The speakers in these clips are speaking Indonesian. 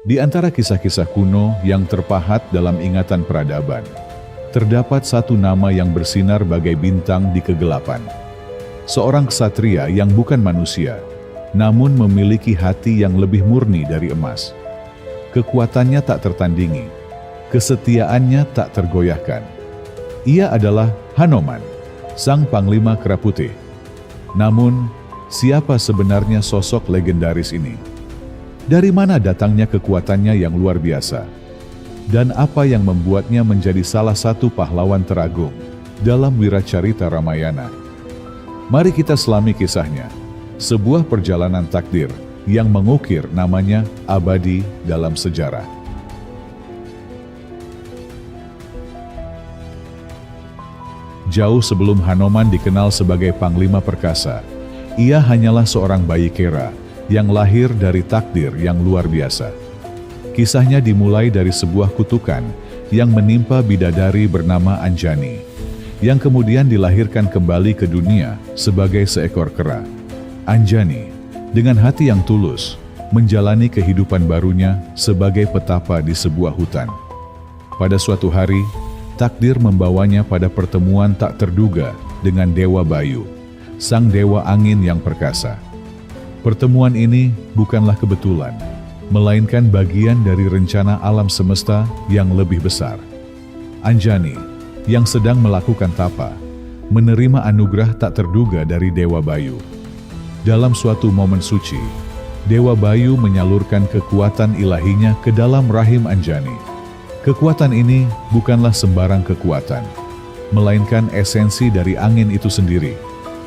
Di antara kisah-kisah kuno yang terpahat dalam ingatan peradaban, terdapat satu nama yang bersinar bagai bintang di kegelapan. Seorang ksatria yang bukan manusia, namun memiliki hati yang lebih murni dari emas. Kekuatannya tak tertandingi, kesetiaannya tak tergoyahkan. Ia adalah Hanoman, sang panglima kera putih. Namun, siapa sebenarnya sosok legendaris ini? Dari mana datangnya kekuatannya yang luar biasa? Dan apa yang membuatnya menjadi salah satu pahlawan teragung dalam Wiracarita Ramayana? Mari kita selami kisahnya, sebuah perjalanan takdir yang mengukir namanya abadi dalam sejarah. Jauh sebelum Hanoman dikenal sebagai Panglima Perkasa, ia hanyalah seorang bayi kera yang lahir dari takdir yang luar biasa. Kisahnya dimulai dari sebuah kutukan yang menimpa bidadari bernama Anjani, yang kemudian dilahirkan kembali ke dunia sebagai seekor kera. Anjani, dengan hati yang tulus, menjalani kehidupan barunya sebagai petapa di sebuah hutan. Pada suatu hari, takdir membawanya pada pertemuan tak terduga dengan Dewa Bayu, sang dewa angin yang perkasa. Pertemuan ini bukanlah kebetulan, melainkan bagian dari rencana alam semesta yang lebih besar. Anjani, yang sedang melakukan tapa, menerima anugerah tak terduga dari Dewa Bayu. Dalam suatu momen suci, Dewa Bayu menyalurkan kekuatan ilahinya ke dalam rahim Anjani. Kekuatan ini bukanlah sembarang kekuatan, melainkan esensi dari angin itu sendiri,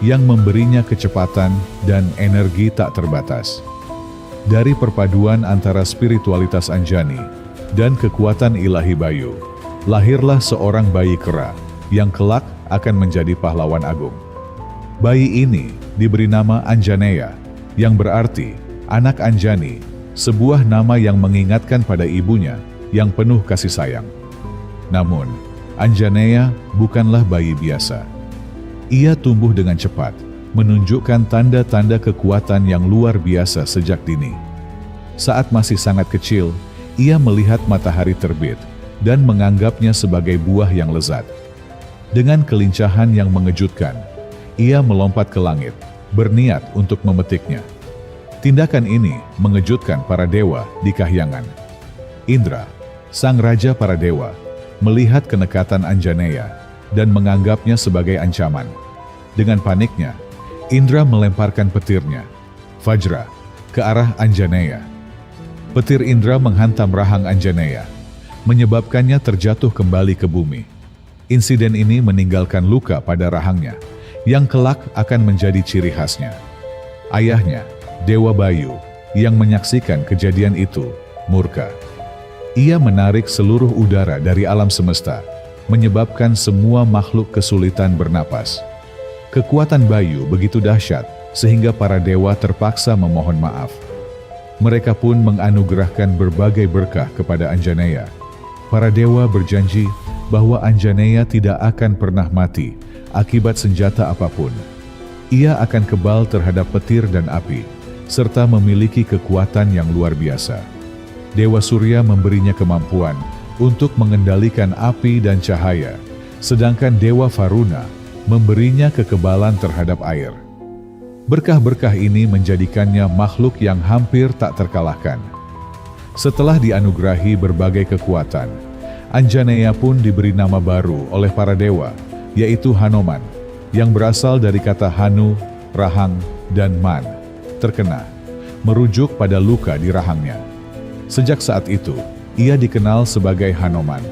yang memberinya kecepatan dan energi tak terbatas. Dari perpaduan antara spiritualitas Anjani dan kekuatan ilahi Bayu, lahirlah seorang bayi kera yang kelak akan menjadi pahlawan agung. Bayi ini diberi nama Anjaneya, yang berarti anak Anjani, sebuah nama yang mengingatkan pada ibunya yang penuh kasih sayang. Namun, Anjaneya bukanlah bayi biasa. Ia tumbuh dengan cepat, menunjukkan tanda-tanda kekuatan yang luar biasa sejak dini. Saat masih sangat kecil, ia melihat matahari terbit dan menganggapnya sebagai buah yang lezat. Dengan kelincahan yang mengejutkan, ia melompat ke langit, berniat untuk memetiknya. Tindakan ini mengejutkan para dewa di kahyangan. Indra, sang raja para dewa, melihat kenekatan Anjaneya dan menganggapnya sebagai ancaman. Dengan paniknya, Indra melemparkan petirnya, Vajra, ke arah Anjaneya. Petir Indra menghantam rahang Anjaneya, menyebabkannya terjatuh kembali ke bumi. Insiden ini meninggalkan luka pada rahangnya, yang kelak akan menjadi ciri khasnya. Ayahnya, Dewa Bayu, yang menyaksikan kejadian itu, murka. Ia menarik seluruh udara dari alam semesta, menyebabkan semua makhluk kesulitan bernapas. Kekuatan Bayu begitu dahsyat, sehingga para dewa terpaksa memohon maaf. Mereka pun menganugerahkan berbagai berkah kepada Anjaneya. Para dewa berjanji bahwa Anjaneya tidak akan pernah mati akibat senjata apapun. Ia akan kebal terhadap petir dan api, serta memiliki kekuatan yang luar biasa. Dewa Surya memberinya kemampuan untuk mengendalikan api dan cahaya, sedangkan Dewa Varuna memberinya kekebalan terhadap air. Berkah-berkah ini menjadikannya makhluk yang hampir tak terkalahkan. Setelah dianugerahi berbagai kekuatan, Anjaneya pun diberi nama baru oleh para dewa, yaitu Hanoman, yang berasal dari kata Hanu, rahang, dan Man, terkena, merujuk pada luka di rahangnya. Sejak saat itu, ia dikenal sebagai Hanoman.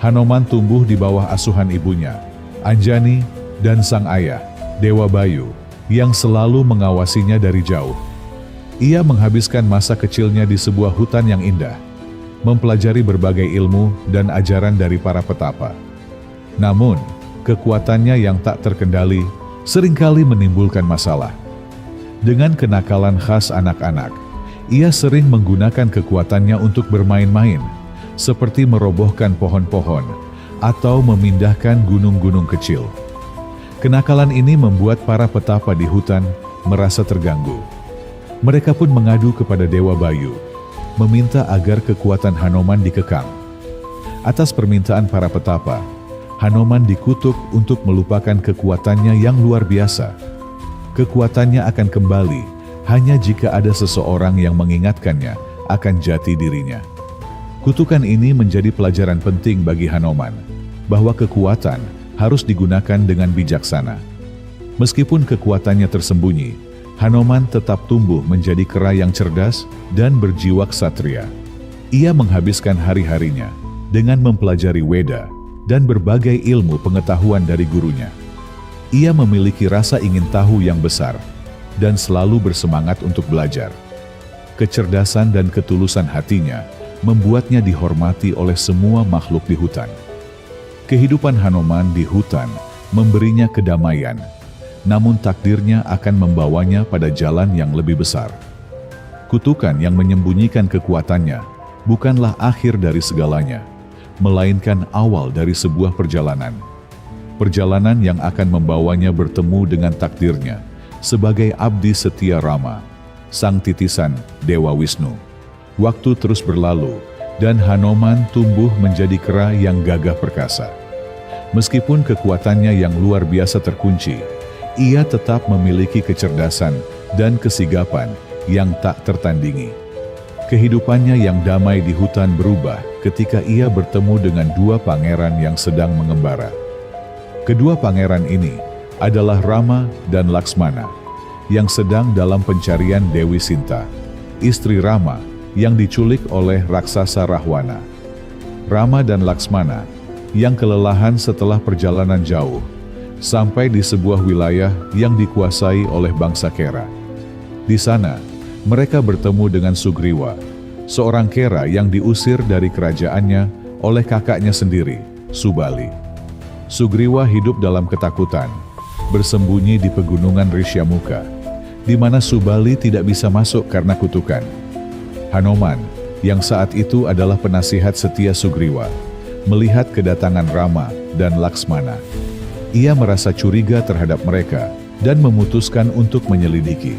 Hanoman tumbuh di bawah asuhan ibunya, Anjani, dan sang ayah, Dewa Bayu, yang selalu mengawasinya dari jauh. Ia menghabiskan masa kecilnya di sebuah hutan yang indah, mempelajari berbagai ilmu dan ajaran dari para petapa. Namun, kekuatannya yang tak terkendali seringkali menimbulkan masalah. Dengan kenakalan khas anak-anak, ia sering menggunakan kekuatannya untuk bermain-main, seperti merobohkan pohon-pohon atau memindahkan gunung-gunung kecil. Kenakalan ini membuat para petapa di hutan merasa terganggu. Mereka pun mengadu kepada Dewa Bayu. meminta agar kekuatan Hanoman dikekang. Atas permintaan para petapa, Hanoman dikutuk untuk melupakan kekuatannya yang luar biasa. Kekuatannya akan kembali hanya jika ada seseorang yang mengingatkannya akan jati dirinya. Kutukan ini menjadi pelajaran penting bagi Hanoman, bahwa kekuatan harus digunakan dengan bijaksana. Meskipun kekuatannya tersembunyi, Hanoman tetap tumbuh menjadi kera yang cerdas dan berjiwa ksatria. Ia menghabiskan hari-harinya dengan mempelajari Weda dan berbagai ilmu pengetahuan dari gurunya. Ia memiliki rasa ingin tahu yang besar dan selalu bersemangat untuk belajar. Kecerdasan dan ketulusan hatinya membuatnya dihormati oleh semua makhluk di hutan. Kehidupan Hanoman di hutan memberinya kedamaian, namun takdirnya akan membawanya pada jalan yang lebih besar. Kutukan yang menyembunyikan kekuatannya bukanlah akhir dari segalanya, melainkan awal dari sebuah perjalanan. Perjalanan yang akan membawanya bertemu dengan takdirnya sebagai abdi setia Rama, sang titisan Dewa Wisnu. Waktu terus berlalu, dan Hanoman tumbuh menjadi kera yang gagah perkasa. Meskipun kekuatannya yang luar biasa terkunci, ia tetap memiliki kecerdasan dan kesigapan yang tak tertandingi. Kehidupannya yang damai di hutan berubah ketika ia bertemu dengan dua pangeran yang sedang mengembara. Kedua pangeran ini adalah Rama dan Laksmana, yang sedang dalam pencarian Dewi Sinta, istri Rama yang diculik oleh raksasa Rahwana. Rama dan Laksmana yang kelelahan setelah perjalanan jauh, sampai di sebuah wilayah yang dikuasai oleh bangsa Kera. Di sana, mereka bertemu dengan Sugriwa, seorang Kera yang diusir dari kerajaannya oleh kakaknya sendiri, Subali. Sugriwa hidup dalam ketakutan, bersembunyi di pegunungan Risyamuka, di mana Subali tidak bisa masuk karena kutukan. Hanoman, yang saat itu adalah penasihat setia Sugriwa, melihat kedatangan Rama dan Laksmana. Ia merasa curiga terhadap mereka dan memutuskan untuk menyelidiki.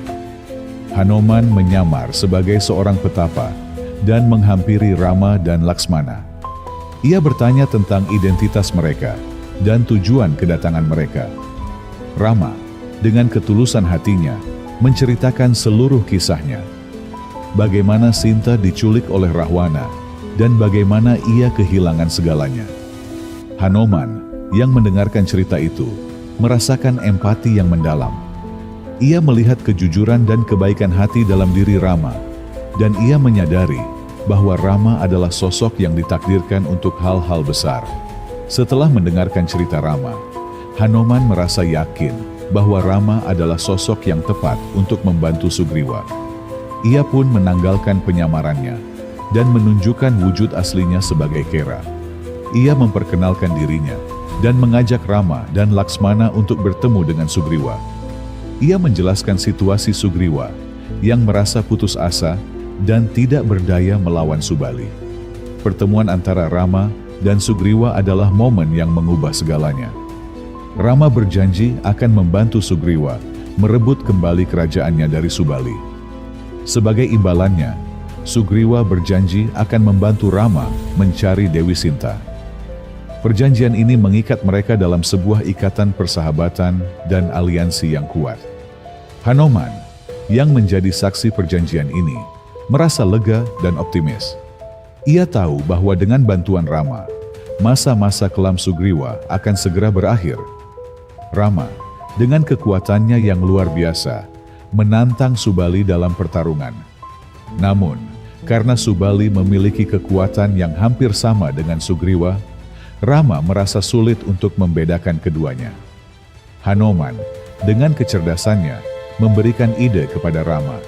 Hanoman menyamar sebagai seorang petapa dan menghampiri Rama dan Laksmana. Ia bertanya tentang identitas mereka dan tujuan kedatangan mereka. Rama, dengan ketulusan hatinya, menceritakan seluruh kisahnya. Bagaimana Sinta diculik oleh Rahwana, dan bagaimana ia kehilangan segalanya. Hanoman, yang mendengarkan cerita itu, merasakan empati yang mendalam. Ia melihat kejujuran dan kebaikan hati dalam diri Rama, dan ia menyadari bahwa Rama adalah sosok yang ditakdirkan untuk hal-hal besar. Setelah mendengarkan cerita Rama, Hanoman merasa yakin bahwa Rama adalah sosok yang tepat untuk membantu Sugriwa. Ia pun menanggalkan penyamarannya dan menunjukkan wujud aslinya sebagai Kera. Ia memperkenalkan dirinya dan mengajak Rama dan Laksmana untuk bertemu dengan Sugriwa. Ia menjelaskan situasi Sugriwa yang merasa putus asa dan tidak berdaya melawan Subali. Pertemuan antara Rama dan Sugriwa adalah momen yang mengubah segalanya. Rama berjanji akan membantu Sugriwa merebut kembali kerajaannya dari Subali. Sebagai imbalannya, Sugriwa berjanji akan membantu Rama mencari Dewi Sinta. Perjanjian ini mengikat mereka dalam sebuah ikatan persahabatan dan aliansi yang kuat. Hanoman, yang menjadi saksi perjanjian ini, merasa lega dan optimis. Ia tahu bahwa dengan bantuan Rama, masa-masa kelam Sugriwa akan segera berakhir. Rama, dengan kekuatannya yang luar biasa, menantang Subali dalam pertarungan. Namun, karena Subali memiliki kekuatan yang hampir sama dengan Sugriwa, Rama merasa sulit untuk membedakan keduanya. Hanoman, dengan kecerdasannya, memberikan ide kepada Rama.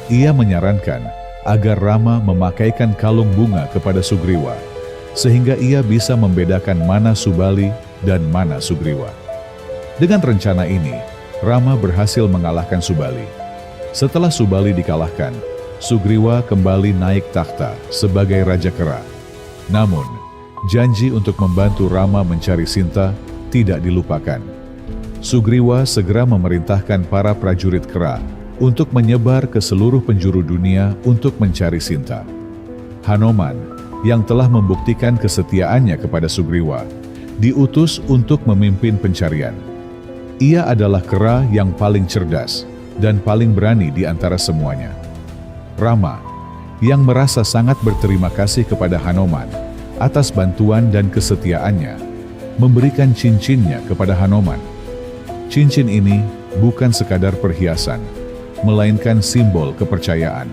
Ia menyarankan agar Rama memakaikan kalung bunga kepada Sugriwa, sehingga ia bisa membedakan mana Subali dan mana Sugriwa. Dengan rencana ini, Rama berhasil mengalahkan Subali. Setelah Subali dikalahkan, Sugriwa kembali naik takhta sebagai Raja Kera. Namun, janji untuk membantu Rama mencari Sinta tidak dilupakan. Sugriwa segera memerintahkan para prajurit Kera untuk menyebar ke seluruh penjuru dunia untuk mencari Sinta. Hanoman, yang telah membuktikan kesetiaannya kepada Sugriwa, diutus untuk memimpin pencarian. Ia adalah kera yang paling cerdas dan paling berani di antara semuanya. Rama, yang merasa sangat berterima kasih kepada Hanoman atas bantuan dan kesetiaannya, memberikan cincinnya kepada Hanoman. Cincin ini bukan sekadar perhiasan, melainkan simbol kepercayaan.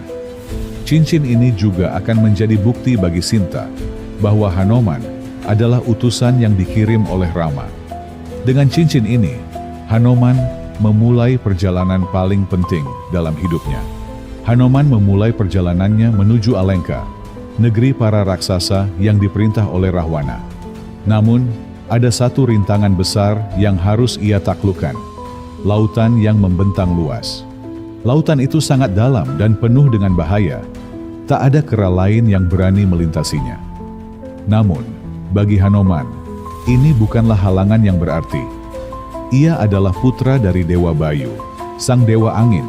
Cincin ini juga akan menjadi bukti bagi Sinta bahwa Hanoman adalah utusan yang dikirim oleh Rama. Dengan cincin ini, Hanoman memulai perjalanan paling penting dalam hidupnya. Hanoman memulai perjalanannya menuju Alengka, negeri para raksasa yang diperintah oleh Rahwana. Namun, ada satu rintangan besar yang harus ia taklukkan, lautan yang membentang luas. Lautan itu sangat dalam dan penuh dengan bahaya. Tak ada kera lain yang berani melintasinya. Namun, bagi Hanoman, ini bukanlah halangan yang berarti. Ia adalah putra dari Dewa Bayu, sang dewa angin,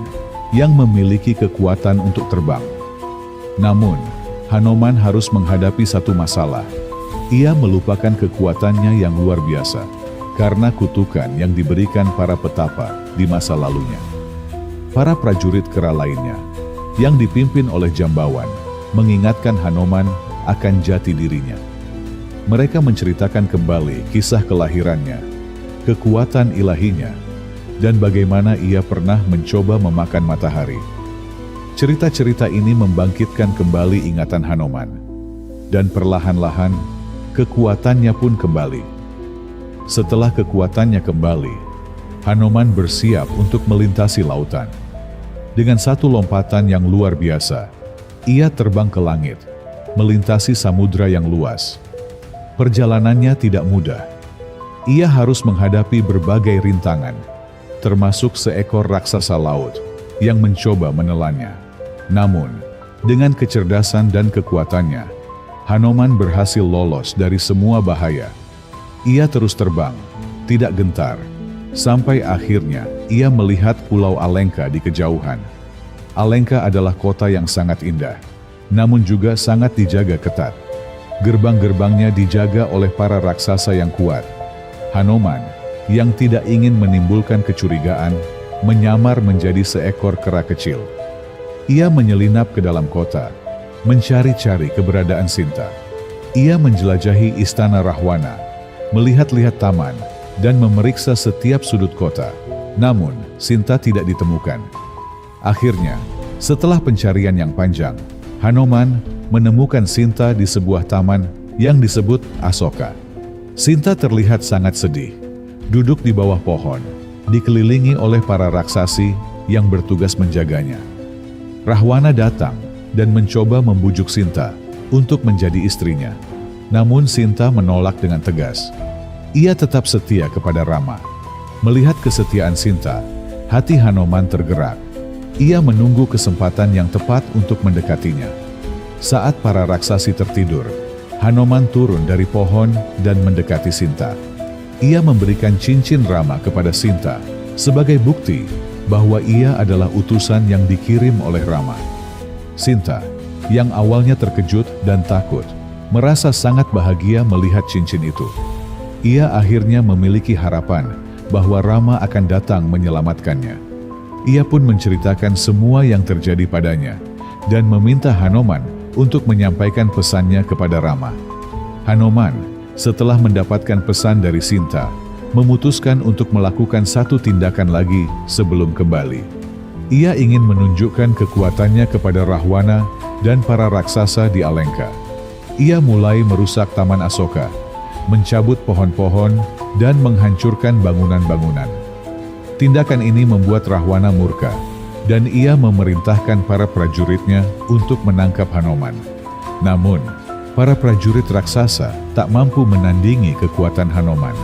yang memiliki kekuatan untuk terbang. Namun, Hanoman harus menghadapi satu masalah. Ia melupakan kekuatannya yang luar biasa, karena kutukan yang diberikan para petapa di masa lalunya. Para prajurit kera lainnya, yang dipimpin oleh Jambawan, mengingatkan Hanoman akan jati dirinya. Mereka menceritakan kembali kisah kelahirannya, kekuatan ilahinya, dan bagaimana ia pernah mencoba memakan matahari. Cerita-cerita ini membangkitkan kembali ingatan Hanoman, dan perlahan-lahan kekuatannya pun kembali. Setelah kekuatannya kembali, Hanoman bersiap untuk melintasi lautan. Dengan satu lompatan yang luar biasa, ia terbang ke langit, melintasi samudra yang luas. Perjalanannya tidak mudah. Ia harus menghadapi berbagai rintangan, termasuk seekor raksasa laut yang mencoba menelannya. Namun, dengan kecerdasan dan kekuatannya, Hanoman berhasil lolos dari semua bahaya. Ia terus terbang, tidak gentar, sampai akhirnya ia melihat Pulau Alengka di kejauhan. Alengka adalah kota yang sangat indah, namun juga sangat dijaga ketat. Gerbang-gerbangnya dijaga oleh para raksasa yang kuat. Hanoman, yang tidak ingin menimbulkan kecurigaan, menyamar menjadi seekor kera kecil. Ia menyelinap ke dalam kota, mencari-cari keberadaan Sinta. Ia menjelajahi istana Rahwana, melihat-lihat taman, dan memeriksa setiap sudut kota. Namun, Sinta tidak ditemukan. Akhirnya, setelah pencarian yang panjang, Hanoman menemukan Sinta di sebuah taman yang disebut Asoka. Sinta terlihat sangat sedih, duduk di bawah pohon, dikelilingi oleh para raksasi yang bertugas menjaganya. Rahwana datang dan mencoba membujuk Sinta untuk menjadi istrinya. Namun Sinta menolak dengan tegas. Ia tetap setia kepada Rama. Melihat kesetiaan Sinta, hati Hanoman tergerak. Ia menunggu kesempatan yang tepat untuk mendekatinya. Saat para raksasi tertidur, Hanoman turun dari pohon dan mendekati Sinta. Ia memberikan cincin Rama kepada Sinta sebagai bukti bahwa ia adalah utusan yang dikirim oleh Rama. Sinta, yang awalnya terkejut dan takut, merasa sangat bahagia melihat cincin itu. Ia akhirnya memiliki harapan bahwa Rama akan datang menyelamatkannya. Ia pun menceritakan semua yang terjadi padanya dan meminta Hanoman untuk menyampaikan pesannya kepada Rama. Hanoman, setelah mendapatkan pesan dari Sinta, memutuskan untuk melakukan satu tindakan lagi sebelum kembali. Ia ingin menunjukkan kekuatannya kepada Rahwana dan para raksasa di Alengka. Ia mulai merusak Taman Asoka, mencabut pohon-pohon, dan menghancurkan bangunan-bangunan. Tindakan ini membuat Rahwana murka, dan ia memerintahkan para prajuritnya untuk menangkap Hanoman. Namun, para prajurit raksasa tak mampu menandingi kekuatan Hanoman.